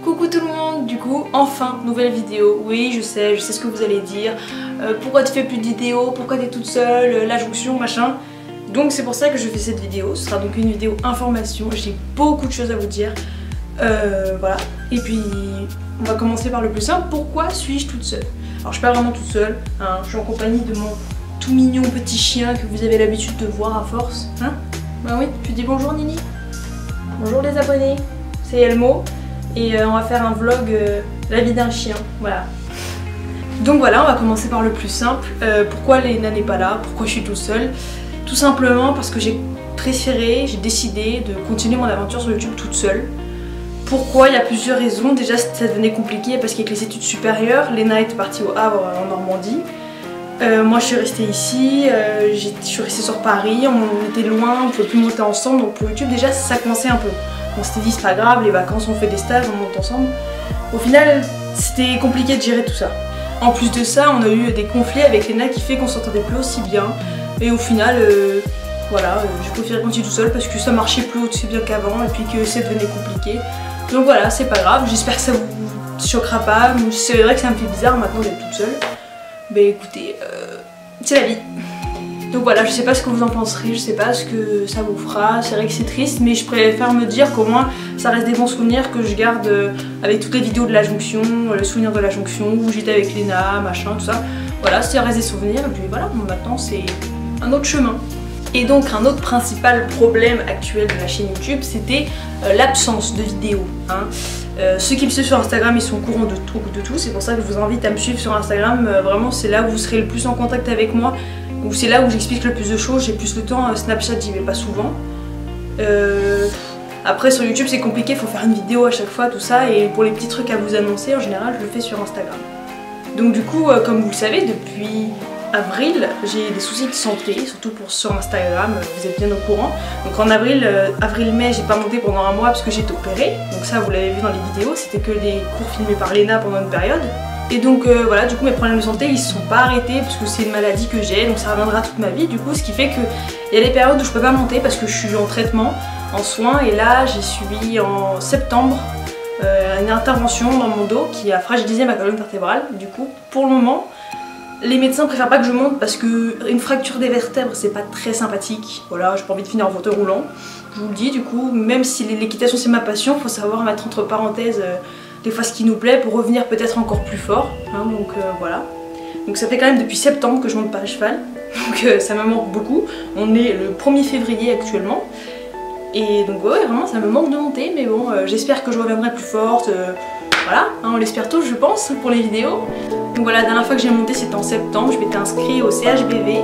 Coucou tout le monde, du coup, enfin, nouvelle vidéo. Oui, je sais ce que vous allez dire. Pourquoi tu fais plus de vidéos? Pourquoi t'es toute seule? La jonction, machin. Donc c'est pour ça que je fais cette vidéo. Ce sera donc une vidéo information. J'ai beaucoup de choses à vous dire. Voilà. Et puis, on va commencer par le plus simple. Pourquoi suis-je toute seule? Alors je suis pas vraiment toute seule, hein. Je suis en compagnie de mon tout mignon petit chien que vous avez l'habitude de voir à force. Hein? Bah oui, tu dis bonjour Nini. Bonjour les abonnés, c'est Elmo. Et on va faire un vlog la vie d'un chien, voilà. Donc voilà, on va commencer par le plus simple. Pourquoi Léna n'est pas là? Pourquoi je suis toute seule? Tout simplement parce que j'ai décidé de continuer mon aventure sur YouTube toute seule. Pourquoi? Il y a plusieurs raisons. Déjà ça devenait compliqué parce qu'avec les études supérieures, Léna est partie au Havre en Normandie. Moi je suis restée ici, je suis restée sur Paris, on était loin, on ne pouvait plus monter ensemble, donc pour YouTube déjà ça commençait un peu. On s'était dit c'est pas grave, les vacances on fait des stages, on monte ensemble. Au final c'était compliqué de gérer tout ça. En plus de ça on a eu des conflits avec Léna qui fait qu'on s'entendait plus aussi bien. Et au final voilà, j'ai préféré continuer tout seul parce que ça marchait plus aussi bien qu'avant et puis que ça devenait compliqué. Donc voilà, c'est pas grave, j'espère que ça vous choquera pas. C'est vrai que ça me fait bizarre maintenant d'être toute seule. Mais écoutez, c'est la vie. Donc voilà, je sais pas ce que vous en penserez, je sais pas ce que ça vous fera. C'est vrai que c'est triste, mais je préfère me dire qu'au moins ça reste des bons souvenirs que je garde avec toutes les vidéos de la jonction, le souvenir de la jonction, où j'étais avec Léna, machin, tout ça. Voilà, ça reste des souvenirs, et puis voilà, bon, maintenant c'est un autre chemin. Et donc un autre principal problème actuel de la chaîne YouTube, c'était l'absence de vidéos. Hein. Ceux qui me suivent sur Instagram, ils sont au courant de tout. C'est pour ça que je vous invite à me suivre sur Instagram. Vraiment, c'est là où vous serez le plus en contact avec moi. Ou c'est là où j'explique le plus de choses. J'ai plus de temps. Snapchat, j'y vais pas souvent. Après, sur YouTube, c'est compliqué. Il faut faire une vidéo à chaque fois, tout ça. Et pour les petits trucs à vous annoncer, en général, je le fais sur Instagram. Donc du coup, comme vous le savez, depuis avril, j'ai des soucis de santé, surtout sur Instagram, vous êtes bien au courant. Donc en avril-mai, j'ai pas monté pendant un mois parce que j'ai été opérée. Donc ça, vous l'avez vu dans les vidéos, c'était que des cours filmés par Léna pendant une période. Et donc voilà, du coup mes problèmes de santé, ils se sont pas arrêtés parce que c'est une maladie que j'ai, donc ça reviendra toute ma vie. Du coup, ce qui fait qu'il y a des périodes où je peux pas monter parce que je suis en traitement, en soins. Et là, j'ai subi en septembre une intervention dans mon dos qui a fragilisé ma colonne vertébrale. Du coup, pour le moment, les médecins préfèrent pas que je monte parce qu'une fracture des vertèbres c'est pas très sympathique. Voilà, j'ai pas envie de finir en fauteuil roulant. Je vous le dis, du coup, même si l'équitation c'est ma passion, faut savoir mettre entre parenthèses des fois ce qui nous plaît pour revenir peut-être encore plus fort. Hein, donc voilà. Donc ça fait quand même depuis septembre que je monte pas à cheval. Donc ça me manque beaucoup. On est le 1er février actuellement. Et donc ouais, vraiment ça me manque de monter. Mais bon, j'espère que je reviendrai plus forte. Voilà, hein, on l'espère tous je pense pour les vidéos. Donc voilà, la dernière fois que j'ai monté c'était en septembre, je m'étais inscrite au CHBV.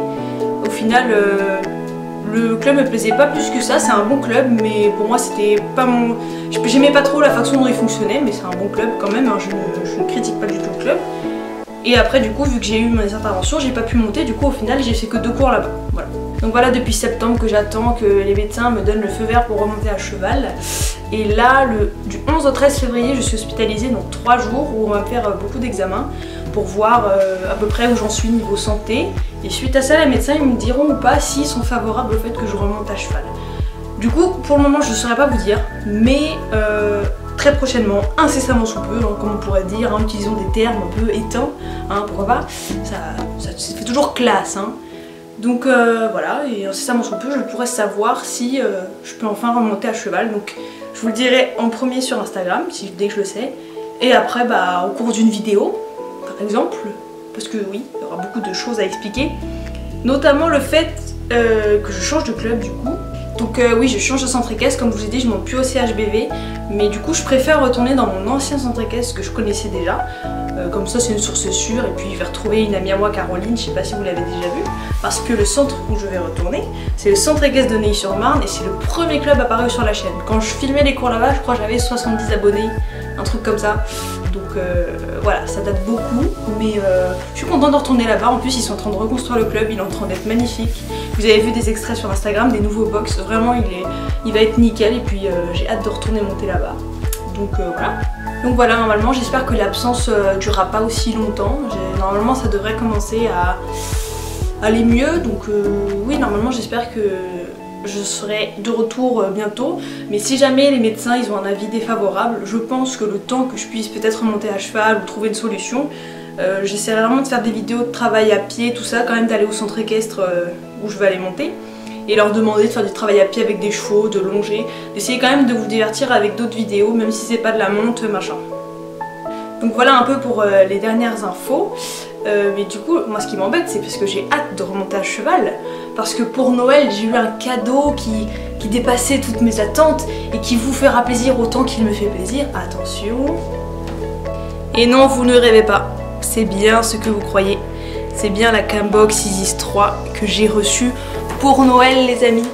Au final, le club me plaisait pas plus que ça, c'est un bon club, mais pour moi c'était pas mon... J'aimais pas trop la façon dont il fonctionnait, mais c'est un bon club quand même, hein, je ne critique pas du tout le club. Et après du coup, vu que j'ai eu mes interventions, j'ai pas pu monter, du coup au final j'ai fait que 2 cours là-bas. Voilà. Donc voilà, depuis septembre que j'attends que les médecins me donnent le feu vert pour remonter à cheval. Et là, du 11 au 13 février, je suis hospitalisée, donc 3 jours où on va me faire beaucoup d'examens pour voir à peu près où j'en suis niveau santé. Et suite à ça, les médecins ils me diront ou pas s'ils sont favorables au fait que je remonte à cheval. Du coup, pour le moment, je ne saurais pas vous dire, mais très prochainement, incessamment sous peu, hein, comme on pourrait dire, hein, utilisons des termes un peu éteints, hein, pourquoi pas, ça fait toujours classe. Hein. Donc voilà, et incessamment sous peu, je pourrais savoir si je peux enfin remonter à cheval. Donc je vous le dirai en premier sur Instagram, dès que je le sais. Et après, bah, au cours d'une vidéo, par exemple, parce que oui, il y aura beaucoup de choses à expliquer. Notamment le fait que je change de club du coup. Donc oui, je change de centre équestre, comme je vous ai dit, je monte plus au CHBV. Mais du coup, je préfère retourner dans mon ancien centre équestre que je connaissais déjà. Comme ça, c'est une source sûre. Et puis, je vais retrouver une amie à moi, Caroline, je sais pas si vous l'avez déjà vue. Parce que le centre où je vais retourner, c'est le centre équestre de Neuilly-sur-Marne. Et c'est le premier club apparu sur la chaîne. Quand je filmais les cours là-bas, je crois que j'avais 70 abonnés, un truc comme ça. Donc voilà, ça date beaucoup. Mais je suis contente de retourner là-bas. En plus, ils sont en train de reconstruire le club, il est en train d'être magnifique. Vous avez vu des extraits sur Instagram, des nouveaux box. Vraiment, il va être nickel. Et puis, j'ai hâte de retourner monter là-bas. Donc voilà. Donc voilà, normalement j'espère que l'absence durera pas aussi longtemps. Normalement ça devrait commencer à aller mieux. Donc oui, normalement j'espère que je serai de retour bientôt, mais si jamais les médecins ils ont un avis défavorable, je pense que le temps que je puisse peut-être monter à cheval ou trouver une solution, j'essaierai vraiment de faire des vidéos de travail à pied, tout ça, quand même d'aller au centre équestre où je vais aller monter, et leur demander de faire du travail à pied avec des chevaux, de longer, d'essayer quand même de vous divertir avec d'autres vidéos, même si c'est pas de la monte, machin. Donc voilà un peu pour les dernières infos. Mais du coup, moi ce qui m'embête, c'est parce que j'ai hâte de remonter à cheval. Parce que pour Noël, j'ai eu un cadeau qui dépassait toutes mes attentes et qui vous fera plaisir autant qu'il me fait plaisir. Attention. Et non, vous ne rêvez pas. C'est bien ce que vous croyez. C'est bien la Cambox Isis 3 que j'ai reçue pour Noël, les amis.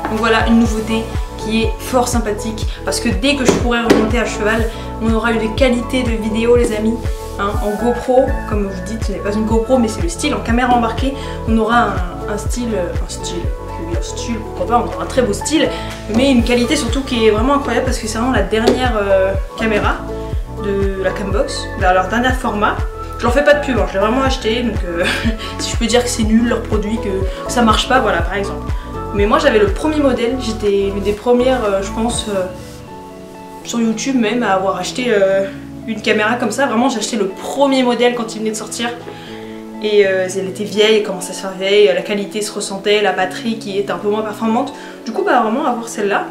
Donc voilà, une nouveauté qui est fort sympathique. Parce que dès que je pourrai remonter à cheval, on aura eu des qualités de vidéo, les amis. Hein, en GoPro, comme vous dites, ce n'est pas une GoPro mais c'est le style en caméra embarquée, on aura un style, pourquoi pas, on aura un très beau style, mais une qualité surtout qui est vraiment incroyable parce que c'est vraiment la dernière caméra de la Cambox, leur dernier format. Je leur fais pas de pub, hein, je l'ai vraiment acheté, donc si je peux dire que c'est nul leur produit, que ça marche pas, voilà par exemple. Mais moi j'avais le premier modèle, j'étais une des premières, je pense, sur YouTube même à avoir acheté une caméra comme ça. Vraiment j'ai acheté le premier modèle quand il venait de sortir et elle était vieille, elle commençait à se faire vieille, la qualité se ressentait, la batterie qui était un peu moins performante. Du coup bah vraiment avoir celle-là,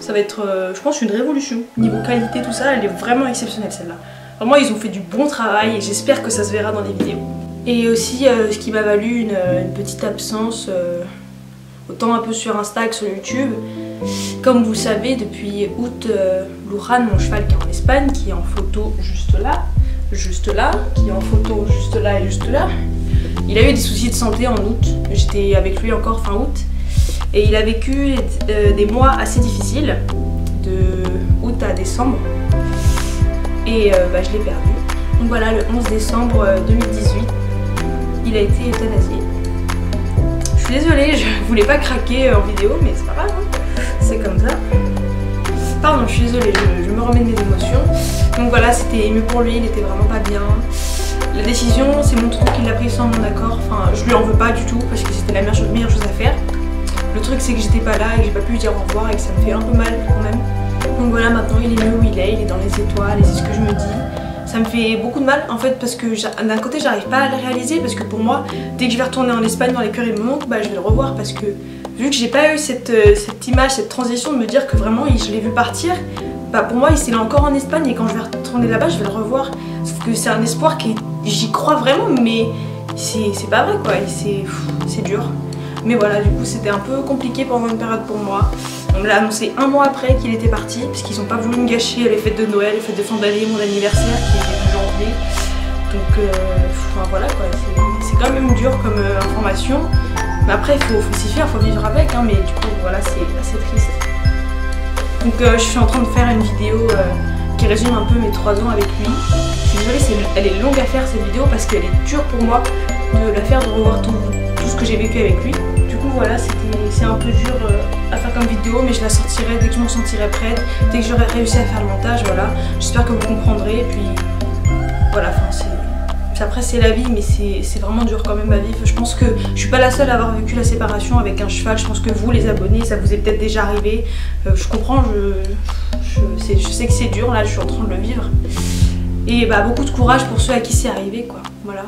ça va être je pense une révolution. Niveau qualité tout ça, elle est vraiment exceptionnelle celle-là. Vraiment ils ont fait du bon travail et j'espère que ça se verra dans les vidéos. Et aussi ce qui m'a valu une petite absence, autant un peu sur Insta que sur YouTube. Comme vous le savez, depuis août, Lujan, mon cheval qui est en Espagne, qui est en photo juste là, qui est en photo juste là et juste là, il a eu des soucis de santé en août. J'étais avec lui encore fin août. Et il a vécu des mois assez difficiles, de août à décembre. Et bah, je l'ai perdu. Donc voilà, le 11 décembre 2018, il a été euthanasié. Je suis désolée, je voulais pas craquer en vidéo, mais c'est pas grave, hein. C'est comme ça. Pardon, je suis désolée, je me remets de mes émotions. Donc voilà, c'était ému pour lui, il était vraiment pas bien. La décision, c'est mon trou qui l'a prise sans mon accord. Enfin, je lui en veux pas du tout parce que c'était la meilleure chose à faire. Le truc, c'est que j'étais pas là et que j'ai pas pu lui dire au revoir et que ça me fait un peu mal quand même. Donc voilà, maintenant il est mieux où il est dans les étoiles et c'est ce que je me dis. Ça me fait beaucoup de mal en fait parce que d'un côté j'arrive pas à le réaliser parce que pour moi dès que je vais retourner en Espagne dans l'écurie de mon oncle, bah, je vais le revoir parce que vu que j'ai pas eu cette image, cette transition de me dire que vraiment je l'ai vu partir, bah pour moi il est encore en Espagne et quand je vais retourner là-bas je vais le revoir. Sauf que c'est un espoir qui j'y crois vraiment mais c'est pas vrai quoi, c'est dur. Mais voilà, du coup c'était un peu compliqué pendant une période pour moi. On me l'a annoncé un mois après qu'il était parti, parce qu'ils n'ont pas voulu me gâcher les fêtes de Noël, les fêtes de fin d'année, mon anniversaire qui est début janvier. Donc enfin, voilà quoi, c'est quand même dur comme information. Mais après il faut s'y faire, il faut vivre avec, hein, mais du coup voilà c'est assez triste. Donc je suis en train de faire une vidéo qui résume un peu mes 3 ans avec lui. Je suis désolée, elle est longue à faire cette vidéo parce qu'elle est dure pour moi de la faire, de revoir tout ce que j'ai vécu avec lui. Du coup voilà, c'est un peu dur à faire comme vidéo, mais je la sortirai dès que je m'en sentirai prête, dès que j'aurai réussi à faire le montage, voilà. J'espère que vous comprendrez, et puis voilà, enfin après c'est la vie, mais c'est vraiment dur quand même à vivre. Je pense que je suis pas la seule à avoir vécu la séparation avec un cheval, je pense que vous les abonnés, ça vous est peut-être déjà arrivé. Je comprends, je sais que c'est dur, là je suis en train de le vivre. Et bah beaucoup de courage pour ceux à qui c'est arrivé quoi, voilà.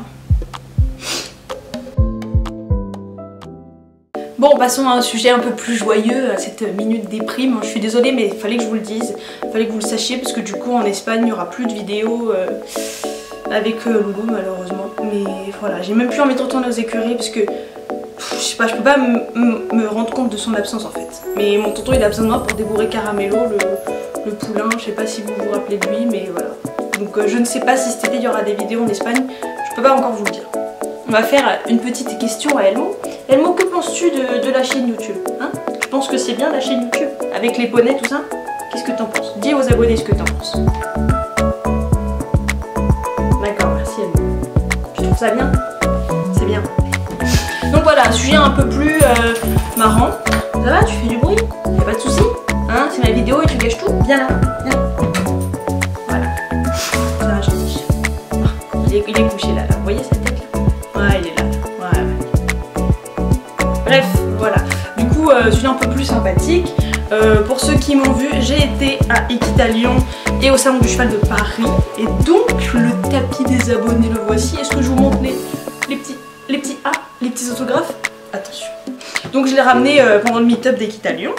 Bon, passons à un sujet un peu plus joyeux, à cette minute déprime. Je suis désolée, mais il fallait que je vous le dise, il fallait que vous le sachiez, parce que du coup en Espagne il n'y aura plus de vidéos avec Loulou malheureusement. Mais voilà, j'ai même plus envie de retourner aux écuries parce que je sais pas, je peux pas me rendre compte de son absence en fait. Mais mon tonton il a besoin de moi pour débourrer Caramello, le poulain, je sais pas si vous vous rappelez de lui, mais voilà. Donc je ne sais pas si cet été il y aura des vidéos en Espagne, je peux pas encore vous le dire. On va faire une petite question à Elmo. Elmo, que penses-tu de la chaîne YouTube, hein? Je pense que c'est bien la chaîne YouTube, avec les poneys, tout ça. Qu'est-ce que t'en penses? Dis aux abonnés ce que t'en penses. D'accord, merci Elmo. Tu trouves ça bien? C'est bien. Donc voilà, un sujet un peu plus marrant. Ça va, tu fais du bruit? Y'a pas de soucis? Hein? C'est ma vidéo et tu gâches tout? Viens là, viens. Voilà. Ça va, gentil. Il est couché là, vous voyez sa tête là? Ouais, il est là. Ouais. Bref, voilà. Du coup, sujet un peu plus Pour ceux qui m'ont vu, j'ai été à Equita Lyon et au salon du cheval de Paris. Et donc le tapis des abonnés, le voici. Est-ce que je vous montre les petits autographes? Attention. Donc je l'ai ramené pendant le meet-up d'Equita Lyon,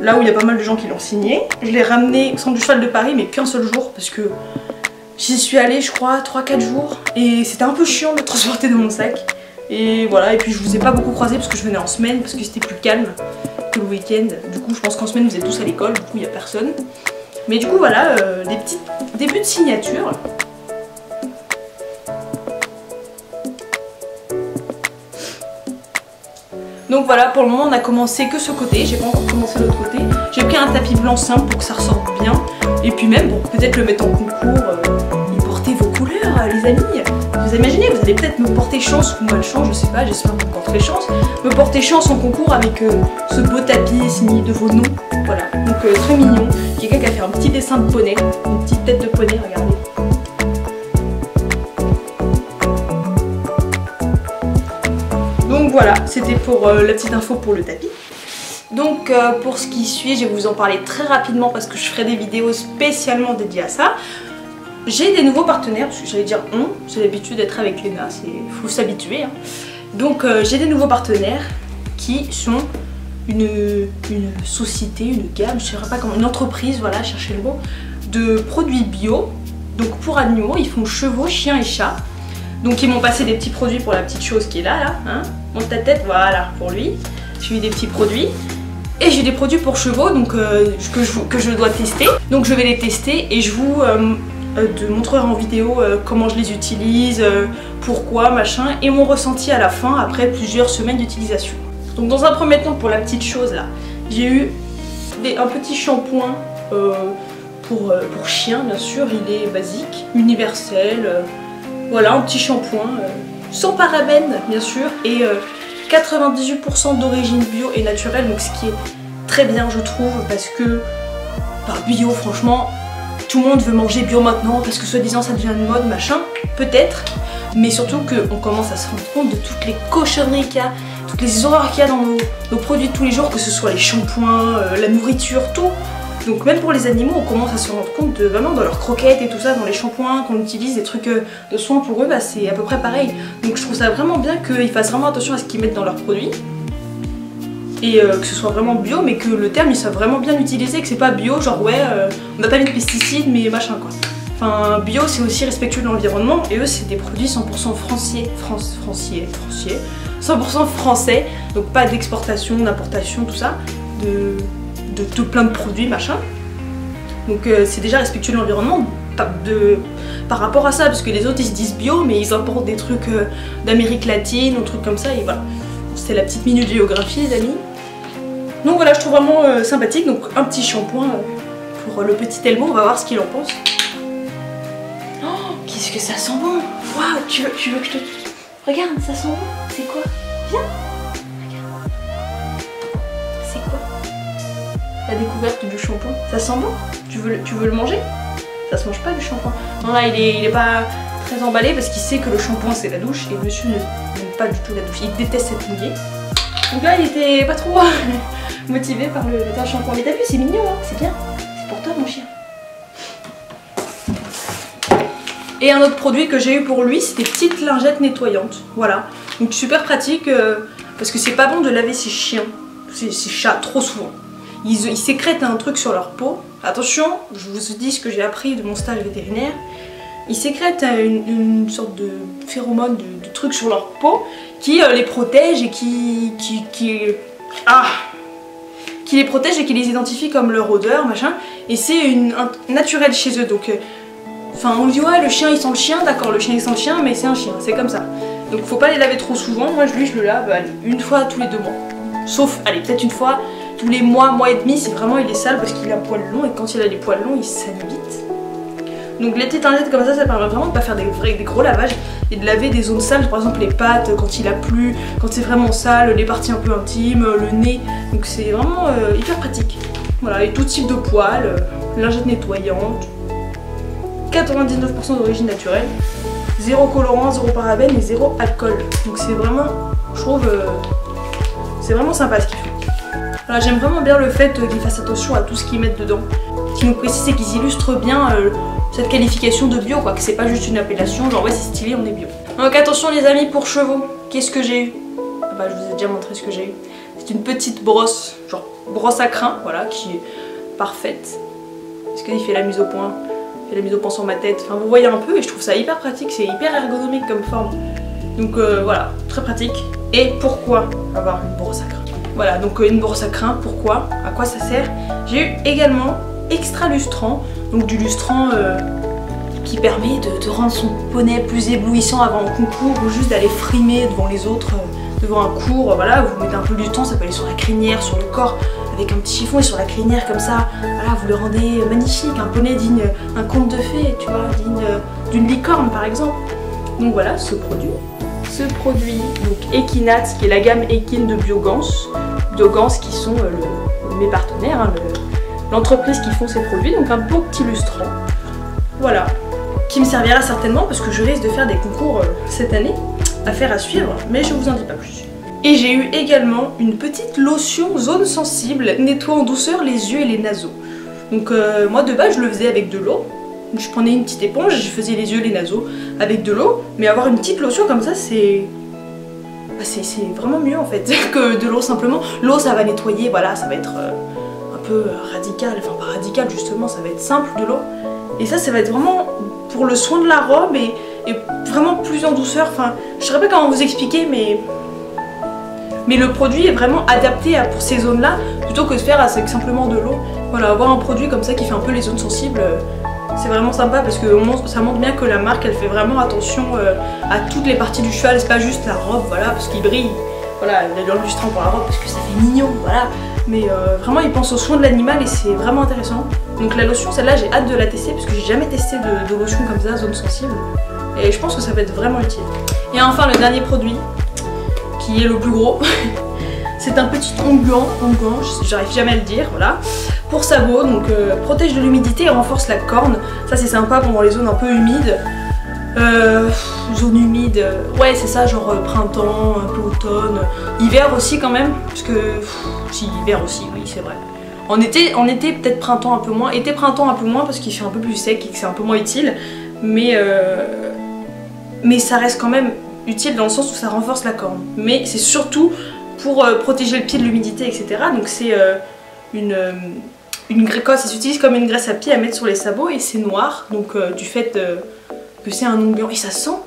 là où il y a pas mal de gens qui l'ont signé. Je l'ai ramené au salon du cheval de Paris, mais qu'un seul jour parce que j'y suis allée je crois 3-4 jours et c'était un peu chiant de le transporter dans mon sac. Et voilà, et puis je vous ai pas beaucoup croisé parce que je venais en semaine, parce que c'était plus calme que le week-end. Du coup je pense qu'en semaine vous êtes tous à l'école, du coup il n'y a personne. Mais du coup voilà, des petits débuts de signature. Donc voilà, pour le moment on a commencé que ce côté, j'ai pas encore commencé l'autre côté. J'ai pris un tapis blanc simple pour que ça ressorte bien. Et puis même, bon, peut-être le mettre en concours, y porter vos couleurs les amis. Vous imaginez, vous allez peut-être me porter chance ou malchance, je sais pas, j'espère que vous me porterez chance. Me porter chance en concours avec ce beau tapis signé de vos noms. Voilà, donc très mignon. Quelqu'un qui a fait un petit dessin de poney, une petite tête de poney, regardez. Donc voilà, c'était pour la petite info pour le tapis. Donc pour ce qui suit, je vais vous en parler très rapidement parce que je ferai des vidéos spécialement dédiées à ça. J'ai des nouveaux partenaires, parce que j'allais dire j'ai l'habitude d'être avec Léna, il faut s'habituer. Hein. Donc j'ai des nouveaux partenaires qui sont une société, une gamme, je ne sais pas comment, une entreprise, voilà, cherchez le mot, de produits bio. Donc pour animaux, ils font chevaux, chiens et chats. Donc ils m'ont passé des petits produits pour la petite chose qui est là, hein. Monte ta tête, voilà, pour lui. J'ai eu des petits produits. Et j'ai des produits pour chevaux donc, que je dois tester. Donc je vais les tester et je vous montrerai en vidéo comment je les utilise, pourquoi, machin, et mon ressenti à la fin après plusieurs semaines d'utilisation. Donc dans un premier temps, pour la petite chose là, j'ai eu un petit shampoing pour chien, bien sûr, il est basique, universel. Voilà, un petit shampoing, sans parabènes bien sûr, et 98% d'origine bio et naturelle, donc ce qui est très bien je trouve, parce que bio franchement, tout le monde veut manger bio maintenant, parce que soi-disant ça devient une mode, machin, peut-être, mais surtout qu'on commence à se rendre compte de toutes les cochonneries qu'il y a, toutes les horreurs qu'il y a dans nos produits de tous les jours, que ce soit les shampoings, la nourriture, tout. Donc même pour les animaux, on commence à se rendre compte de vraiment dans leurs croquettes et tout ça, dans les shampoings qu'on utilise, des trucs de soins pour eux, bah, c'est à peu près pareil. Donc je trouve ça vraiment bien qu'ils fassent vraiment attention à ce qu'ils mettent dans leurs produits. Et que ce soit vraiment bio, mais que le terme il soit vraiment bien utilisé, que c'est pas bio, genre ouais, on n'a pas mis de pesticides, mais machin quoi. Enfin, bio c'est aussi respectueux de l'environnement, et eux c'est des produits 100% français, 100% français, donc pas d'exportation, d'importation, tout ça, de plein de produits machin. Donc c'est déjà respectueux de l'environnement par rapport à ça, parce que les autres ils se disent bio mais ils importent des trucs d'Amérique latine ou trucs comme ça, et voilà. C'est la petite minute géographie les amis. Donc voilà, je trouve vraiment sympathique. Donc un petit shampoing pour le petit Elmo, on va voir ce qu'il en pense. Oh, qu'est-ce que ça sent bon. Waouh, tu veux que je te... Regarde, ça sent bon. C'est quoi? Viens. La découverte du shampoing. Ça sent bon? Tu veux le manger? Ça se mange pas du shampoing. Non là il est pas très emballé parce qu'il sait que le shampoing c'est la douche et monsieur n'aime pas du tout la douche. Il déteste cette mouillée. Donc là il était pas trop motivé par le shampoing. Mais t'as vu, c'est mignon hein, c'est bien. C'est pour toi mon chien. Et un autre produit que j'ai eu pour lui, c'est des petites lingettes nettoyantes. Voilà. Donc super pratique parce que c'est pas bon de laver ses chiens, ses chats trop souvent. Ils sécrètent un truc sur leur peau. Attention, je vous dis ce que j'ai appris de mon stage vétérinaire. Ils sécrètent une sorte de phéromone, de truc sur leur peau qui les protège et qui les protège et qui les identifie comme leur odeur, machin. Et c'est naturel chez eux. Donc, enfin, on dit ouais, le chien il sent le chien, d'accord, le chien il sent le chien, mais c'est un chien, c'est comme ça. Donc, faut pas les laver trop souvent. Moi, je le lave, allez, une fois tous les 2 mois. Sauf, allez, peut-être une fois tous les mois et demi, si vraiment il est sale parce qu'il a un poil long, et quand il a les poils longs, il salit vite. Donc les petites lingettes comme ça permet vraiment de pas faire des gros lavages et de laver des zones sales, par exemple les pattes quand il a plu, quand c'est vraiment sale, les parties un peu intimes, le nez. Donc c'est vraiment hyper pratique. Voilà, et tout type de poils, lingettes nettoyantes, 99% d'origine naturelle, 0 colorant, 0 parabènes et 0 alcool. Donc c'est vraiment, je trouve, c'est vraiment sympa ce qu'ils font. Voilà, j'aime vraiment bien le fait qu'ils fassent attention à tout ce qu'ils mettent dedans. Ce qui nous précise, c'est qu'ils illustrent bien cette qualification de bio, quoi, que c'est pas juste une appellation, genre ouais c'est stylé, on est bio. Donc attention les amis, pour chevaux, qu'est-ce que j'ai eu? Bah je vous ai déjà montré ce que j'ai eu. C'est une petite brosse, genre brosse à crin, voilà, qui est parfaite. Est-ce qu'il fait la mise au point? Il fait la mise au point sur ma tête, enfin vous voyez un peu, et je trouve ça hyper pratique, c'est hyper ergonomique comme forme. Donc voilà, très pratique. Et pourquoi avoir une brosse à crin? Voilà, donc une brosse à crin, pourquoi? À quoi ça sert? J'ai eu également extra lustrant, donc du lustrant qui permet de rendre son poney plus éblouissant avant un concours ou juste d'aller frimer devant les autres, devant un cours. Voilà, vous mettez un peu du temps, ça peut aller sur la crinière, sur le corps, avec un petit chiffon et sur la crinière comme ça. Voilà, vous le rendez magnifique, un poney digne d'un conte de fées, tu vois, digne d'une licorne par exemple. Donc voilà, ce produit, donc Ekinat, qui est la gamme Ekin de Biogans. Biogans qui sont mes partenaires, hein, l'entreprise qui font ces produits, donc un beau petit lustrant. Voilà, qui me servira certainement parce que je risque de faire des concours cette année, affaire à suivre, mais je vous en dis pas plus. Et j'ai eu également une petite lotion zone sensible, nettoie en douceur les yeux et les naseaux. Donc moi de base je le faisais avec de l'eau. Je prenais une petite éponge et je faisais les yeux et les naseaux avec de l'eau, mais avoir une petite lotion comme ça c'est vraiment mieux en fait que de l'eau simplement. L'eau ça va nettoyer, voilà, ça va être un peu radical, enfin pas radical justement, ça va être simple de l'eau. Et ça va être vraiment pour le soin de la robe et vraiment plus en douceur, enfin je saurais pas comment vous expliquer mais le produit est vraiment adapté pour ces zones là plutôt que de faire avec simplement de l'eau. Voilà, avoir un produit comme ça qui fait un peu les zones sensibles, c'est vraiment sympa parce que ça montre bien que la marque elle fait vraiment attention à toutes les parties du cheval, c'est pas juste la robe, voilà, parce qu'il brille, voilà, il a du lustrant pour la robe parce que ça fait mignon, voilà, mais vraiment ils pensent aux soins de l'animal et c'est vraiment intéressant. Donc la lotion, celle-là j'ai hâte de la tester parce que j'ai jamais testé de lotion comme ça, zone sensible, et je pense que ça va être vraiment utile. Et enfin le dernier produit, qui est le plus gros, c'est un petit onguent, j'arrive jamais à le dire, voilà, pour sabot, donc protège de l'humidité et renforce la corne. Ça c'est sympa pendant les zones un peu humides. Zone humide, ouais c'est ça, genre printemps, un peu automne, hiver aussi quand même, parce que si hiver aussi, oui c'est vrai. En été peut-être printemps un peu moins, été printemps un peu moins parce qu'il fait un peu plus sec et que c'est un peu moins utile, mais ça reste quand même utile dans le sens où ça renforce la corne. Mais c'est surtout pour protéger le pied de l'humidité, etc. Donc c'est une graisse, ça s'utilise comme une graisse à pied à mettre sur les sabots et c'est noir, donc du fait que c'est un onguent. Et ça sent,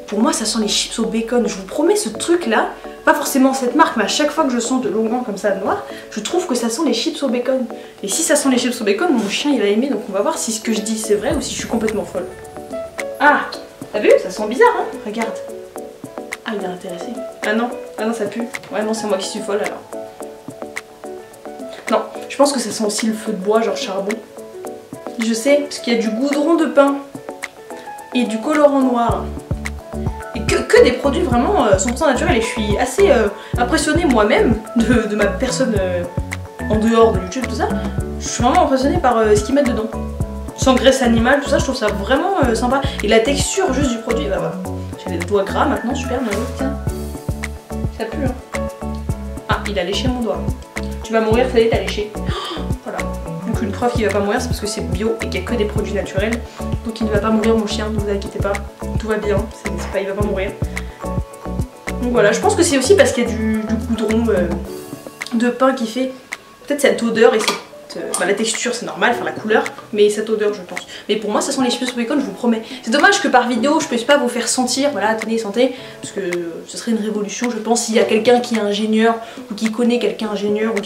pour moi ça sent les chips au bacon, je vous promets ce truc là, pas forcément cette marque, mais à chaque fois que je sens de l'onguent comme ça noir, je trouve que ça sent les chips au bacon. Et si ça sent les chips au bacon, mon chien il va aimer, donc on va voir si ce que je dis c'est vrai ou si je suis complètement folle. Ah, t'as vu, ça sent bizarre hein, regarde. Ah il est intéressé. Ah non ça pue. Ouais non c'est moi qui suis folle alors. Non, je pense que ça sent aussi le feu de bois, genre charbon. Je sais, parce qu'il y a du goudron de pain et du colorant noir. Et que des produits vraiment 100% naturels. Et je suis assez impressionnée moi-même de ma personne en dehors de YouTube, tout ça. Je suis vraiment impressionnée par ce qu'ils mettent dedans. Sans graisse animale, tout ça, je trouve ça vraiment sympa. Et la texture juste du produit, bah voilà. J'ai des doigts gras maintenant, super, mais tiens. Ça pue hein. Ah, il a léché mon doigt. Tu vas mourir, ça y est, t'as léché. Voilà. Donc une preuve qu'il va pas mourir, c'est parce que c'est bio et qu'il n'y a que des produits naturels. Donc il ne va pas mourir mon chien, ne vous inquiétez pas. Tout va bien, il va pas mourir. Donc voilà, je pense que c'est aussi parce qu'il y a du goudron de pain qui fait peut-être cette odeur et la texture c'est normal, enfin la couleur, mais cette odeur je pense. Mais pour moi ça sent les chips au bacon, je vous promets. C'est dommage que par vidéo je puisse pas vous faire sentir, voilà tenez sentez, parce que ce serait une révolution je pense s'il y a quelqu'un qui est ingénieur ou qui connaît quelqu'un ingénieur ou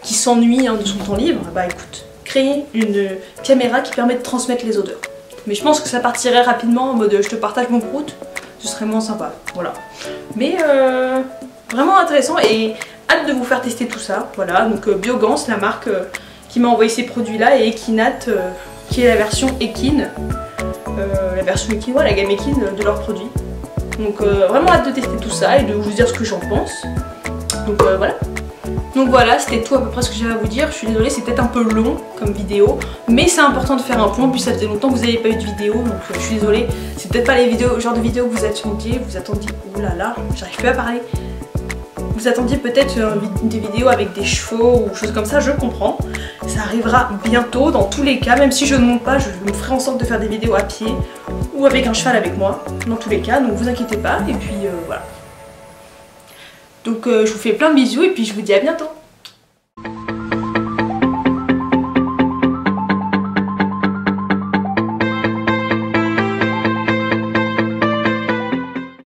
qui s'ennuie hein, de son temps libre, bah écoute, créer une caméra qui permet de transmettre les odeurs. Mais je pense que ça partirait rapidement en mode je te partage mon prout, ce serait moins sympa, voilà. Mais vraiment intéressant et hâte de vous faire tester tout ça, voilà, donc Biogans, la marque qui m'a envoyé ces produits là, et Ekinat qui est la version Ekin, la gamme Ekin de leurs produits. Donc vraiment hâte de tester tout ça et de vous dire ce que j'en pense. Donc voilà. Donc voilà, c'était tout à peu près ce que j'avais à vous dire. Je suis désolée, c'est peut-être un peu long comme vidéo, mais c'est important de faire un point, puis ça faisait longtemps que vous n'avez pas eu de vidéo, donc je suis désolée. C'est peut-être pas le genre de vidéo que vous attendiez, oulala, j'arrive plus à parler. Vous attendiez peut-être des vidéos avec des chevaux ou choses comme ça, je comprends. Ça arrivera bientôt dans tous les cas, même si je ne monte pas, je me ferai en sorte de faire des vidéos à pied ou avec un cheval avec moi, dans tous les cas, donc vous inquiétez pas, et puis voilà. Donc je vous fais plein de bisous et puis je vous dis à bientôt.